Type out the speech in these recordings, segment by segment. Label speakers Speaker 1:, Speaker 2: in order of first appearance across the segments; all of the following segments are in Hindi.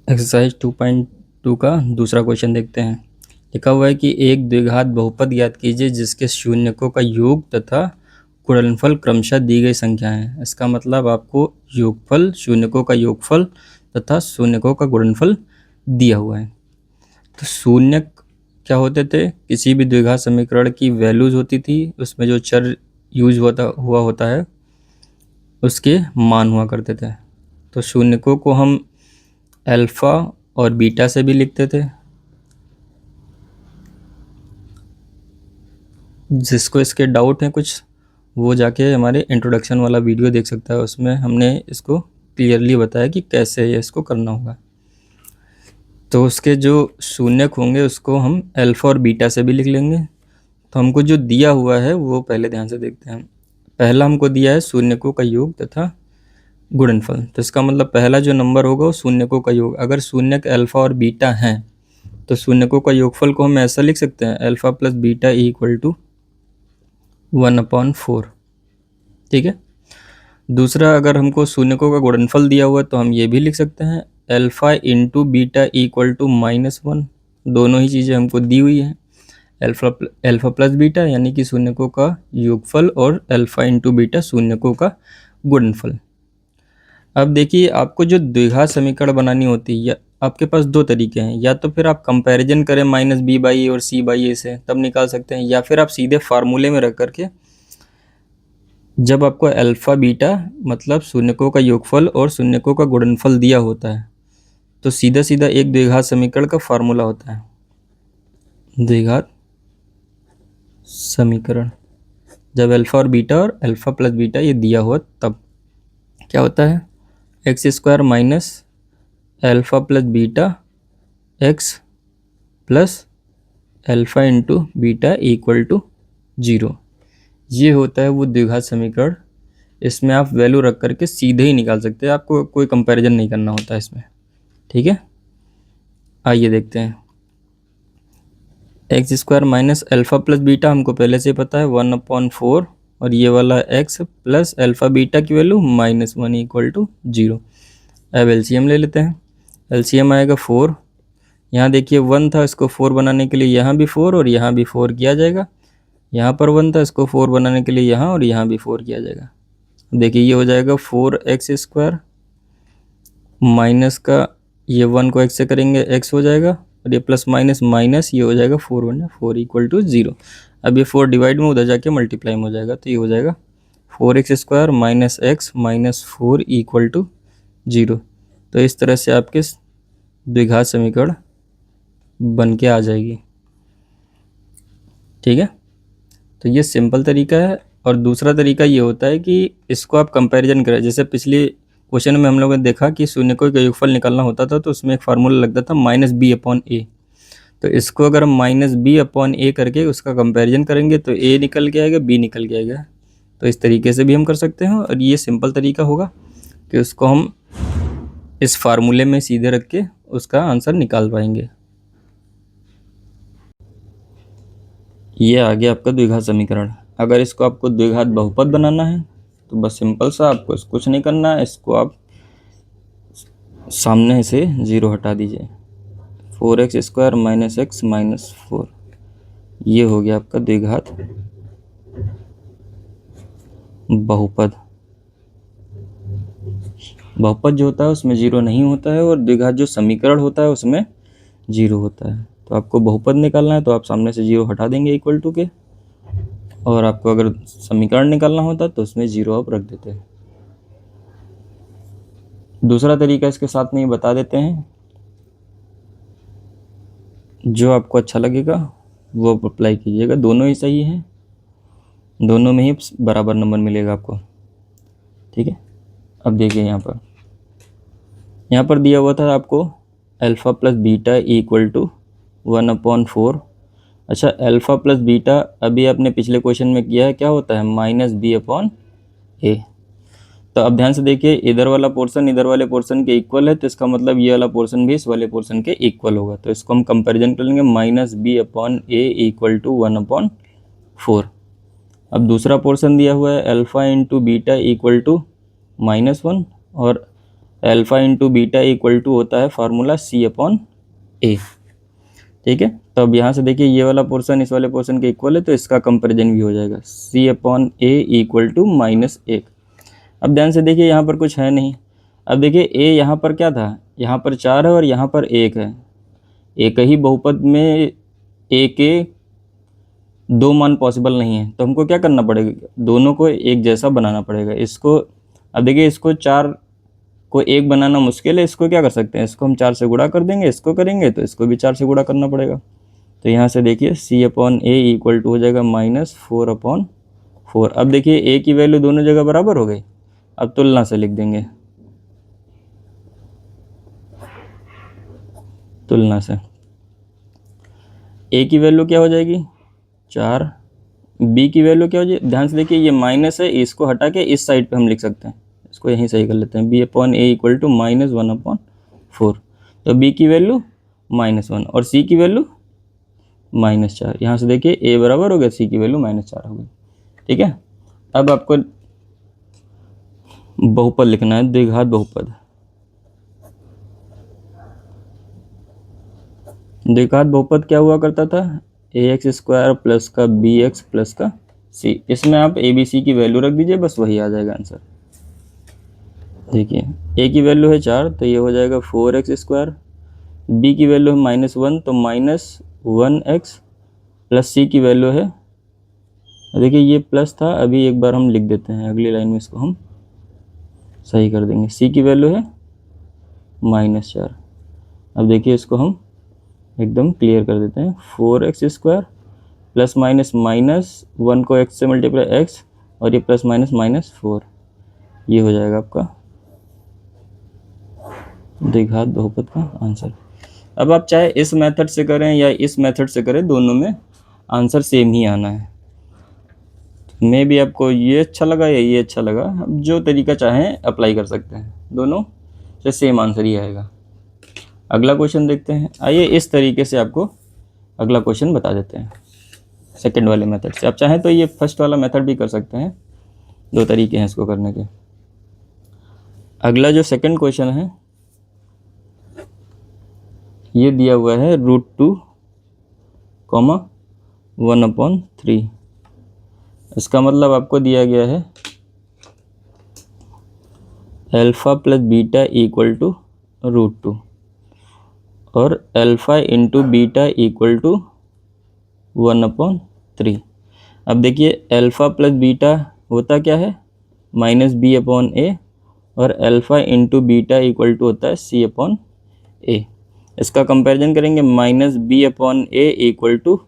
Speaker 1: एक्सरसाइज 2.2 का दूसरा क्वेश्चन देखते हैं। लिखा हुआ है कि एक द्विघात बहुपद ज्ञात कीजिए जिसके शून्यकों का योग तथा गुणनफल क्रमशः दी गई संख्या है। इसका मतलब आपको योगफल, शून्यकों का योगफल तथा शून्यकों का गुणनफल दिया हुआ है। तो शून्यक क्या होते थे? किसी भी द्विघात समीकरण की वैल्यूज होती थी, उसमें जो चर यूज होता है उसके मान हुआ करते थे। तो शून्यकों को हम अल्फा और बीटा से भी लिखते थे। जिसको इसके डाउट है कुछ, वो जाके हमारे इंट्रोडक्शन वाला वीडियो देख सकता है। उसमें हमने इसको क्लियरली बताया कि कैसे ये इसको करना होगा। तो उसके जो शून्यक होंगे उसको हम अल्फा और बीटा से भी लिख लेंगे। तो हमको जो दिया हुआ है वो पहले ध्यान से देखते हैं। पहला हमको दिया है शून्यकों का योग तथा गुणनफल। तो इसका मतलब पहला जो नंबर होगा वो शून्यकों का योग। अगर शून्यक अल्फा और बीटा हैं तो शून्यकों का योगफल को हम ऐसा लिख सकते हैं, alpha plus beta equal to 1/4। ठीक है। दूसरा, अगर हमको शून्यकों का गुणनफल दिया हुआ है तो हम ये भी लिख सकते हैं, alpha into beta equal to -1। दोनों ही चीज़ें हमको दी हुई हैं, अल्फा प्लस बीटा यानी कि शून्यकों का योगफल और अल्फा इंटू बीटा शून्यकों का गुणनफल। अब देखिए, आपको जो द्विघात समीकरण बनानी होती है, या आपके पास दो तरीके हैं। या तो फिर आप कंपैरिजन करें -b/a और c/a से, तब निकाल सकते हैं। या फिर आप सीधे फार्मूले में रख करके, जब आपको अल्फा बीटा मतलब शून्यकों का योगफल और शून्यकों का गुणनफल दिया होता है, तो सीधा सीधा एक द्विघात समीकरण का फार्मूला होता है, द्विघात समीकरण। जब अल्फा और बीटा और अल्फा प्लस बीटा ये दिया हुआ, तब क्या होता है, x² minus alpha plus beta x plus alpha into beta equal to 0। ये होता है वो द्विघात समीकरण। इसमें आप वैल्यू रख करके सीधे ही निकाल सकते हैं, आपको कोई कंपैरिजन नहीं करना होता है इसमें। ठीक है, आइए देखते हैं। x² minus alpha plus beta हमको पहले से पता है 1/4, और ये वाला x प्लस अल्फा बीटा की वैल्यू -1 इक्वल टू 0। अब एलसीएम ले लेते हैं। एलसीएम आएगा 4। यहाँ देखिए 1 था, इसको 4 बनाने के लिए यहाँ भी 4 और यहाँ भी 4 किया जाएगा। यहाँ पर 1 था, इसको 4 बनाने के लिए यहाँ और यहाँ भी 4 किया जाएगा। देखिए ये हो जाएगा 4x² माइनस का, ये 1 को x से करेंगे x हो जाएगा, और ये प्लस माइनस माइनस ये हो जाएगा 4 इक्वल टू 0। अब ये 4 डिवाइड में उधर जाके मल्टीप्लाई में हो जाएगा, तो ये हो जाएगा 4x² minus x minus 4 equal to 0। तो इस तरह से आपके द्विघात समीकरण बन के आ जाएगी। ठीक है, तो ये सिंपल तरीका है। और दूसरा तरीका ये होता है कि इसको आप कंपैरिजन करें। जैसे पिछले क्वेश्चन में हम लोगों ने देखा कि शून्यकों का योगफल निकालना होता था, तो उसमें एक फार्मूला लगता था -b/a। तो इसको अगर हम -b/a करके उसका कंपैरिजन करेंगे तो a निकल के आएगा, b निकल के आएगा। तो इस तरीके से भी हम कर सकते हैं, और ये सिंपल तरीका होगा कि उसको हम इस फार्मूले में सीधे रख के उसका आंसर निकाल पाएंगे। ये आ गया आपका द्विघात समीकरण। अगर इसको आपको द्विघात बहुपद बनाना है तो बस सिंपल सा, आपको कुछ नहीं करना है, इसको आप सामने से 0 हटा दीजिए। 4x² माइनस x माइनस 4, ये हो गया आपका द्विघात बहुपद। बहुपद जो होता है उसमें 0 नहीं होता है, और द्विघात जो समीकरण होता है उसमें 0 होता है। तो आपको बहुपद निकालना है तो आप सामने से 0 हटा देंगे इक्वल टू के, और आपको अगर समीकरण निकालना होता तो उसमें 0 आप रख देते हैं। दूसरा तरीका इसके साथ में ही बता देते हैं, जो आपको अच्छा लगेगा वो अप्लाई कीजिएगा। दोनों ही सही हैं, दोनों में ही बराबर नंबर मिलेगा आपको। ठीक है, अब देखिए यहाँ पर दिया हुआ था आपको alpha plus beta equal to 1/4। अच्छा, अल्फा प्लस बीटा अभी आपने पिछले क्वेश्चन में किया है, क्या होता है, -b/a। तो अब ध्यान से देखिए, इधर वाला पोर्शन इधर वाले पोर्शन के इक्वल है, तो इसका मतलब ये वाला पोर्शन भी इस वाले पोर्शन के इक्वल होगा। तो इसको हम कंपैरिजन कर लेंगे, -b/a इक्वल टू 1/4। अब दूसरा पोर्शन दिया हुआ है alpha into beta equal to -1, और alpha into beta equal to होता है फार्मूला सी अपॉन ए। ठीक है, तो अब यहाँ से देखिए ये वाला पोर्शन इस वाले पोर्शन के इक्वल है, तो इसका कंपेरिजन भी हो जाएगा, C upon A equal to -1। अब ध्यान से देखिए यहाँ पर कुछ है नहीं। अब देखिए ए यहाँ पर क्या था, यहाँ पर 4 है और यहाँ पर 1 है। एक ही बहुपद में ए के 2 मान पॉसिबल नहीं है, तो हमको क्या करना पड़ेगा, दोनों को एक जैसा बनाना पड़ेगा। इसको अब देखिए इसको 4 को 1 बनाना मुश्किल है, इसको क्या कर सकते हैं, इसको हम 4 से गुणा कर देंगे, इसको करेंगे तो इसको भी 4 से गुणा करना पड़ेगा। तो यहाँ से देखिए सी अपॉन ए इक्वल टू हो जाएगा -4/4। अब देखिए ए की वैल्यू दोनों जगह बराबर हो गई। अब तुलना से लिख देंगे, तुलना से ए की वैल्यू क्या हो जाएगी 4, बी की वैल्यू क्या हो जाएगी, ध्यान से देखिए ये माइनस है, इसको हटा के इस साइड पे हम लिख सकते हैं, इसको यहीं सही कर लेते हैं, B upon A equal to -1/4। तो बी की वैल्यू -1 और सी की वैल्यू -4। यहाँ से देखिए ए बराबर हो गया, सी की वैल्यू -4 हो गई। ठीक है, अब आपको बहुपद लिखना है, द्विघात बहुपद। द्विघात बहुपद क्या हुआ करता था, ax² प्लस का bx प्लस का c। इसमें आप a b c की वैल्यू रख दीजिए, बस वही आ जाएगा आंसर। देखिए a की वैल्यू है 4, तो ये हो जाएगा 4x²। b की वैल्यू है -1, तो -1x प्लस c की वैल्यू है, देखिए ये प्लस था, अभी एक बार हम लिख देते हैं, अगली लाइन में इसको हम सही कर देंगे। c की वैल्यू है -4। अब देखिए इसको हम एकदम क्लियर कर देते हैं, 4x² प्लस -1 को x से मल्टीप्लाई x और ये प्लस -4, ये हो जाएगा आपका द्विघात बहुपद का आंसर। अब आप चाहे इस मेथड से करें या इस मेथड से करें, दोनों में आंसर सेम ही आना है। मे भी आपको ये अच्छा लगा या ये अच्छा लगा, अब जो तरीका चाहें अप्लाई कर सकते हैं, दोनों से सेम आंसर ही आएगा। अगला क्वेश्चन देखते हैं। आइए इस तरीके से आपको अगला क्वेश्चन बता देते हैं सेकंड वाले मेथड से। आप चाहें तो ये फर्स्ट वाला मेथड भी कर सकते हैं, 2 तरीके हैं इसको करने के। अगला जो सेकंड क्वेश्चन है ये दिया हुआ है √2, 1/3। इसका मतलब आपको दिया गया है alpha plus beta equal to √2 और alpha into beta equal to 1/3। अब देखिए अल्फ़ा प्लस बीटा होता क्या है, -b/a और alpha into beta equal to होता है c/a। इसका कंपैरिजन करेंगे, -b/a इक्वल टू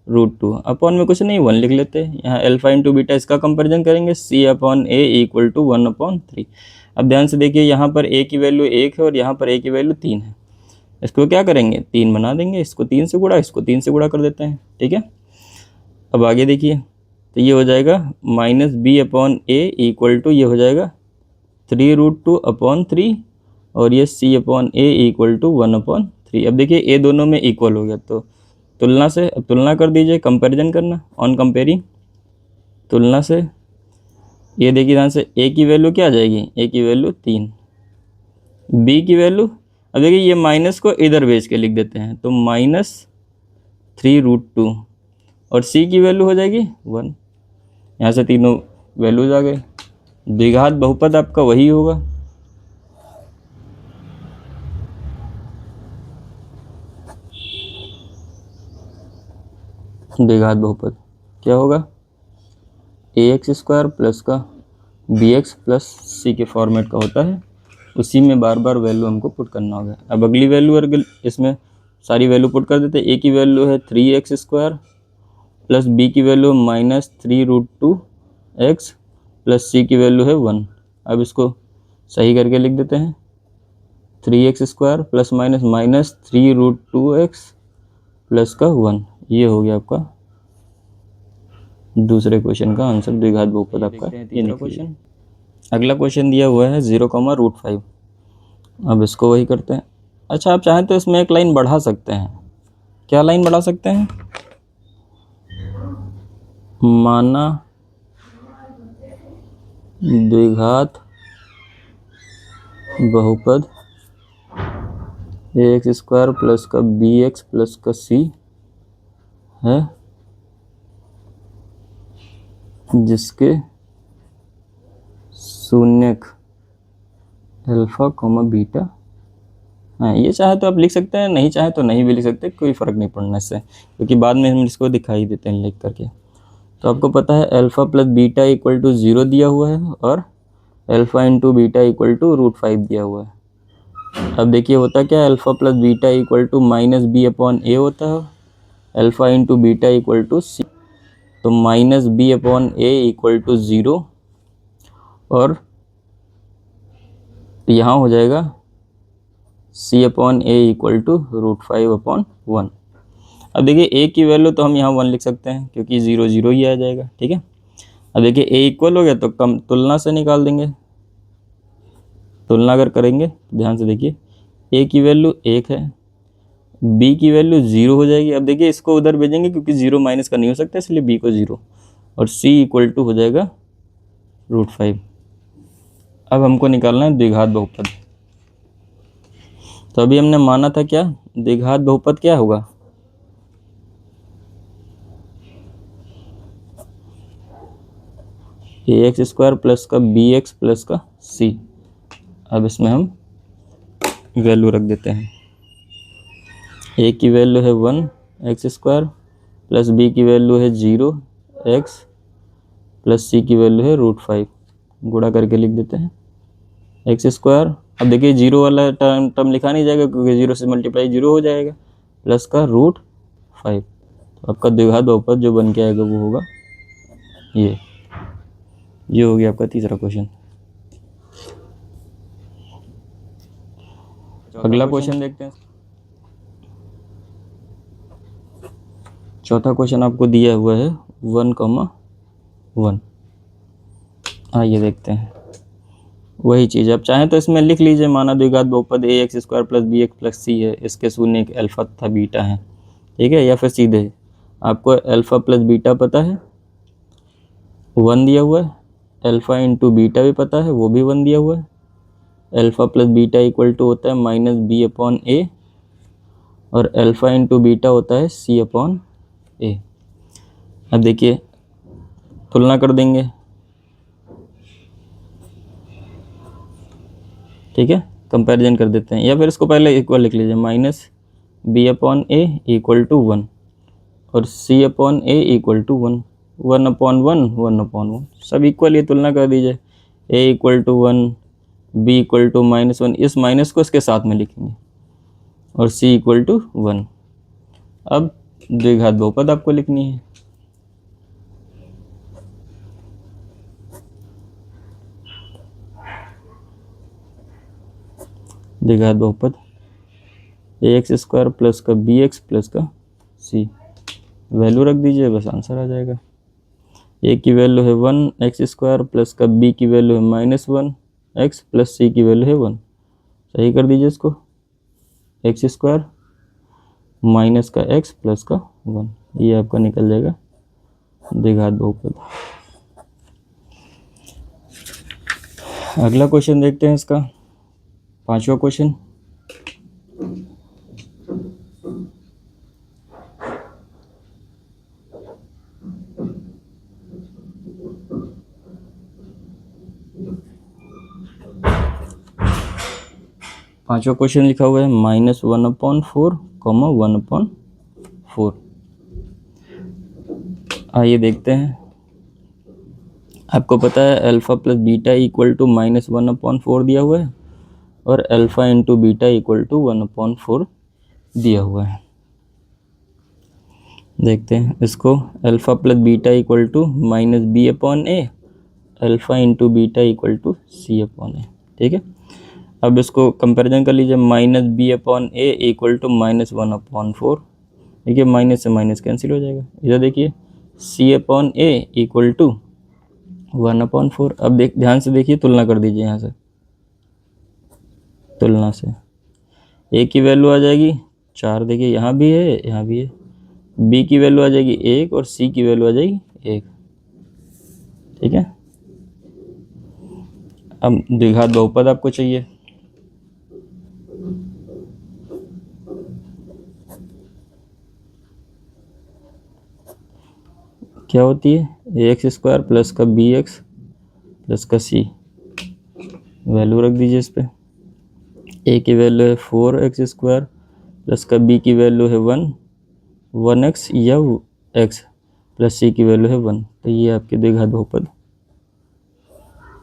Speaker 1: √2, अपॉन में कुछ नहीं 1 लिख लेते हैं। यहाँ अल्फ़ा इंटू बीटा इसका कंपैरिजन करेंगे, c/a इक्वल टू 1/3। अब ध्यान से देखिए यहाँ पर a की वैल्यू 1 है और यहाँ पर a की वैल्यू 3 है। इसको क्या करेंगे, 3 बना देंगे, इसको 3 से गुणा, इसको 3 से गुणा कर देते हैं। ठीक है, अब आगे देखिए, तो ये हो जाएगा -b/a इक्वल टू ये हो जाएगा 3√2/3 और ये c/a इक्वल टू 1/3। अब देखिए ए दोनों में इक्वल हो गया, तो तुलना से, अब तुलना कर दीजिए, कंपैरिजन करना, ऑन कंपेयरिंग, तुलना से। ये देखिए ध्यान से, ए की वैल्यू क्या आ जाएगी, ए की वैल्यू 3, बी की वैल्यू, अब देखिए ये माइनस को इधर भेज के लिख देते हैं, तो -3√2 और सी की वैल्यू हो जाएगी 1। यहाँ से तीनों वैल्यूज आ गए। द्विघात बहुपद आपका वही होगा, द्विघात बहुपद क्या होगा, ax² प्लस का bx प्लस c के फॉर्मेट का होता है, उसी में बार बार वैल्यू हमको पुट करना होगा। अब अगली वैल्यू अगर इसमें सारी वैल्यू पुट कर देते हैं, a की वैल्यू है 3x² प्लस b की वैल्यू -3√2x प्लस c की वैल्यू है 1। अब इसको सही करके लिख देते हैं, 3x² plus minus -3√2x plus का 1। ये हो गया आपका दूसरे क्वेश्चन का आंसर, द्विघात बहुपद आपका ये क्वेश्चन। अगला क्वेश्चन दिया हुआ है 0,√5। अब इसको वही करते हैं। अच्छा, आप चाहें तो इसमें एक लाइन बढ़ा सकते हैं। क्या लाइन बढ़ा सकते हैं, माना द्विघात बहुपद ए एक्स स्क्वायर प्लस का बी एक्स प्लस का सी है जिसके शून्यक अल्फा कॉमा बीटा। हाँ, ये चाहे तो आप लिख सकते हैं, नहीं चाहे तो नहीं भी लिख सकते, कोई फ़र्क नहीं पड़ना इससे, क्योंकि बाद में हम इसको दिखाई देते हैं लिख करके। तो आपको पता है alpha plus beta equal to 0 दिया हुआ है और alpha into beta equal to √5 दिया हुआ है। अब देखिए होता क्या है, alpha plus beta equal to minus B upon A होता है, alpha into beta equal to C. तो minus B upon A equal to 0 और यहाँ हो जाएगा C upon A equal to √5 upon 1। अब देखिए ए की वैल्यू तो हम यहाँ 1 लिख सकते हैं क्योंकि 0 0 ही आ जाएगा, ठीक है। अब देखिए ए इक्वल हो गया तो कम तुलना से निकाल देंगे। तुलना अगर करेंगे तो ध्यान से देखिए, ए की वैल्यू 1 है, बी की वैल्यू 0 हो जाएगी। अब देखिए इसको उधर भेजेंगे क्योंकि 0 माइनस का नहीं हो सकता, इसलिए बी को 0 और सी इक्वल टू हो जाएगा √5। अब हमको निकालना है द्विघात बहुपद। तो अभी हमने माना था क्या, द्विघात बहुपद क्या होगा, ए एक्स स्क्वायर प्लस का बी एक्स प्लस का सी। अब इसमें हम वैल्यू रख देते हैं। ए की वैल्यू है 1 एक्स स्क्वायर प्लस बी की वैल्यू है 0 एक्स प्लस सी की वैल्यू है √5। गुणा करके लिख देते हैं एक्स स्क्वायर। अब देखिए 0 वाला टर्म लिखा नहीं जाएगा क्योंकि 0 से मल्टीप्लाई 0 हो जाएगा, प्लस का √5। तो आपका द्विघात बहुपद जो बन के आएगा वो होगा ये हो गया आपका तीसरा क्वेश्चन। अगला क्वेश्चन देखते हैं। चौथा क्वेश्चन आपको दिया हुआ है 1,1। आइए देखते हैं वही चीज़। आप चाहें तो इसमें लिख लीजिए, माना द्विघात बहुपद A X square plus B X plus C है, इसके शून्य एक अल्फा तथा बीटा है, ठीक है। या फिर सीधे आपको अल्फा प्लस बीटा पता है 1 दिया हुआ है, अल्फा इंटू बीटा भी पता है वो भी 1 दिया हुआ है, alpha plus beta equal to होता है माइनस बी अपॉन ए और अल्फा इंटू बीटा होता है सी अपॉन ए। अब देखिए तुलना कर देंगे, ठीक है, कंपैरिजन कर देते हैं। या फिर इसको पहले इक्वल लिख लीजिए, minus B upon A equal to 1 और C upon A equal to 1, 1 upon 1 1 upon 1 सब इक्वल, ये तुलना कर दीजिए। A equal to 1, B equal to -1, इस माइनस को इसके साथ में लिखेंगे और सी इक्वल टू 1। अब द्विघात बहुपद आपको लिखनी है। द्विघात बहुपद ए एक्स स्क्वायर प्लस का बी एक्स प्लस का सी, वैल्यू रख दीजिए बस आंसर आ जाएगा। ए की वैल्यू है 1 एक्स स्क्वायर प्लस का बी की वैल्यू है -1 एक्स प्लस सी की वैल्यू है 1। सही कर दीजिए इसको, एक्स स्क्वायर माइनस का एक्स प्लस का 1, ये आपका निकल जाएगा द्विघात बहुपद। अगला क्वेश्चन देखते हैं इसका, पांचवा क्वेश्चन। पांचवा क्वेश्चन लिखा हुआ है -1/4, 1/4। आइए देखते हैं। आपको पता है alpha plus beta equal to -1/4 दिया हुआ है और alpha into beta equal to 1/4 दिया हुआ है। देखते हैं इसको, alpha plus beta equal to minus B upon A, alpha into beta equal to C upon A, ठीक है। अब इसको कंपैरिजन कर लीजिए, minus B upon A equal to -1/4। देखिए माइनस से माइनस कैंसिल हो जाएगा। इधर देखिए सी अपॉन ए इक्वल टू 1/4। अब ध्यान से देखिए, तुलना कर दीजिए यहाँ से, तुलना से ए की वैल्यू आ जाएगी 4, देखिए यहाँ भी है यहाँ भी है, बी की वैल्यू आ जाएगी 1 और सी की वैल्यू आ जाएगी 1, ठीक है। अब द्विघात बहुपद आपको चाहिए, क्या होती है, ए एक्स स्क्वायर प्लस का बी एक्स प्लस का सी, वैल्यू रख दीजिए इस पर। ए की वैल्यू है 4x स्क्वायर प्लस का बी की वैल्यू है 1x या x प्लस सी की वैल्यू है 1। तो ये आपके द्विघात बहुपद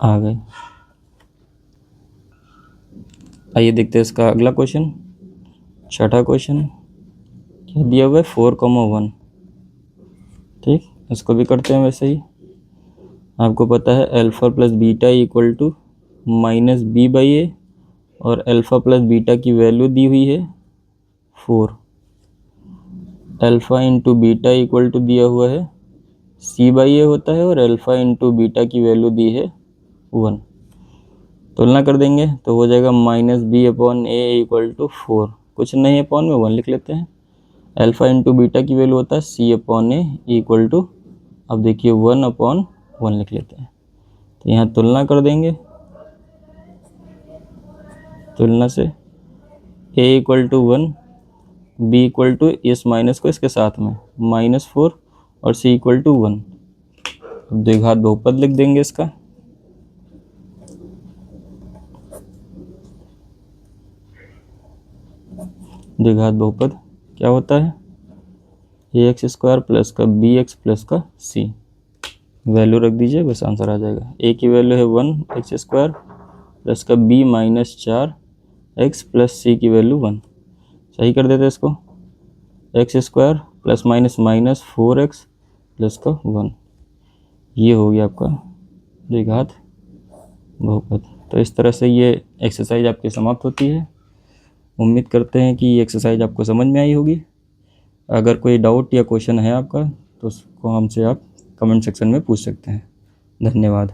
Speaker 1: आ गए। आइए देखते हैं इसका अगला क्वेश्चन, छठा क्वेश्चन। क्या दिया हुआ है 4,1। ठीक, इसको भी करते हैं वैसे ही। आपको पता है alpha plus beta equal to minus B by A, और अल्फ़ा प्लस बीटा की वैल्यू दी हुई है 4। Alpha into beta equal to दिया हुआ है सी बाई ए होता है, और अल्फ़ा इंटू बीटा की वैल्यू दी है 1। तुलना कर देंगे तो हो जाएगा minus B upon A equal to 4, कुछ नहीं अपॉन में 1 लिख लेते हैं। अल्फ़ा इंटू बीटा की वैल्यू होता है सी अपॉन ए इक्वल टू, अब देखिए 1 अपॉन 1 लिख लेते हैं। तो यहाँ तुलना कर देंगे, तुलना से A equal to 1, B equal to इस माइनस को इसके साथ में -4 और सी इक्वल टू 1। अब द्विघात बहुपद लिख देंगे इसका। द्विघात बहुपद क्या होता है, ए एक्स स्क्वायर प्लस का बी एक्स प्लस का सी, वैल्यू रख दीजिए, बस आंसर आ जाएगा। ए की वैल्यू है 1x स्क्वायर प्लस का बी -4x प्लस सी की वैल्यू 1। सही कर देते इसको, x square plus minus minus 4x plus का 1, ये हो गया आपका द्विघात बहुपद। तो इस तरह से ये एक्सरसाइज आपकी समाप्त होती है। उम्मीद करते हैं कि ये एक्सरसाइज आपको समझ में आई होगी। अगर कोई डाउट या क्वेश्चन है आपका तो उसको हमसे आप कमेंट सेक्शन में पूछ सकते हैं। धन्यवाद।